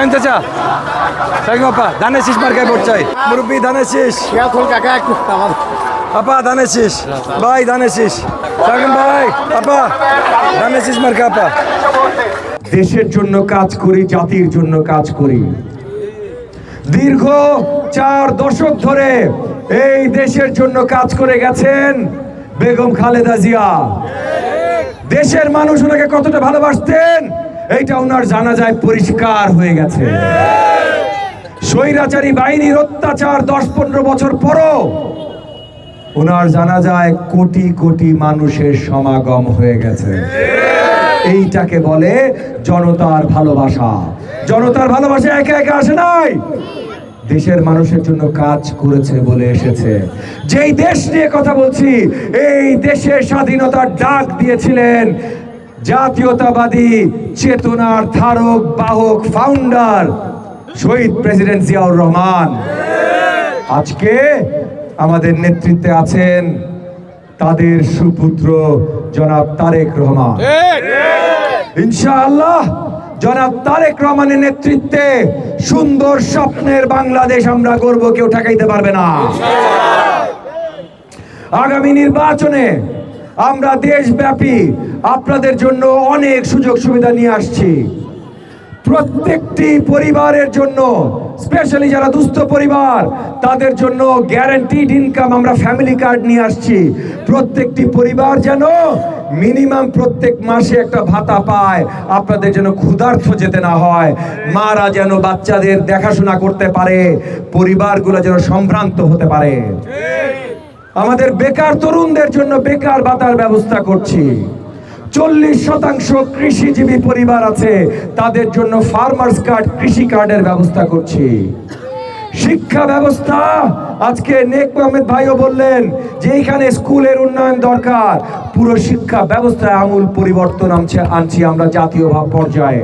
থাকেন চাচা, থাকেন আপা, ধানের শীষ মার্কায় ভোট চাই। মুরব্বী ধানের শীষ, আপা ধানের শীষ, ভাই ধানের শীষ, থাকেন ভাই, আপা ধানের শীষ মার্কা আপা। দেশের জন্য কাজ করি, জাতির জন্য কাজ করি। দীর্ঘ 4 দশক ধরে এই দেশের জন্য কাজ করে গেছেন বেগম খালেদা জিয়া। দেশের মানুষ ওনাকে কতটা ভালোবাসতেন এইটা ওনার জানা যায়, পরিষ্কার হয়ে গেছে। স্বৈরাচারী বাহিনীর অত্যাচার 10-15 বছর পরও ওনার জানা যায় কোটি কোটি মানুষের সমাগম হয়ে গেছে। এইটাকে বলে জনতার ভালোবাসা। জনতার ভালোবাসা একা একা আসে নাই, দেশের মানুষের জন্য কাজ করেছে বলে এসেছে। যেই দেশ নিয়ে কথা বলছি, এই দেশের স্বাধীনতার ডাক দিয়েছিলেন জাতীয়তাবাদী চেতনার ধারক বাহক ফাউন্ডার শহীদ প্রেসিডেন্ট জিয়াউর রহমান। আজকে আমাদের নেতৃত্বে আছেন তাদের সুপুত্র জনাব তারেক রহমান। ইনশাআল্লাহ জনাব তারেক রহমানের নেতৃত্বে সুন্দর স্বপ্নের বাংলাদেশ আমরা গর্ব, কেউ ঠেকাইতে পারবে না। আগামী নির্বাচনে আমরা দেশব্যাপী আপনাদের জন্য অনেক সুযোগ সুবিধা নিয়ে আসছি। প্রত্যেকটি পরিবারের জন্য, স্পেশালি যারা দুস্থ পরিবার, তাদের জন্য গ্যারান্টিড ইনকাম আমরা ফ্যামিলি কার্ড নিয়ে আসছি। প্রত্যেকটি পরিবার যেন মিনিমাম প্রত্যেক মাসে একটা ভাতা পায়, আপনাদের যেন ক্ষুধার্ত যেতে না হয়, মারা যেন বাচ্চাদের দেখাশোনা করতে পারে, পরিবারগুলো যেন সম্ভ্রান্ত হতে পারে। আমাদের বেকার তরুণদের জন্য বেকার ভাতার ব্যবস্থা করছি। 40% কৃষিজীবী পরিবার আছে, তাদের জন্য ফার্মার্স কার্ড, কৃষি কার্ডের ব্যবস্থা করছি। শিক্ষা ব্যবস্থা, আজকে নেক আহমেদ ভাইও বললেন যে এইখানে স্কুলের উন্নয়ন দরকার। পুরো শিক্ষা ব্যবস্থায় আমূল পরিবর্তন আনছি আমরা জাতীয় পর্যায়ে।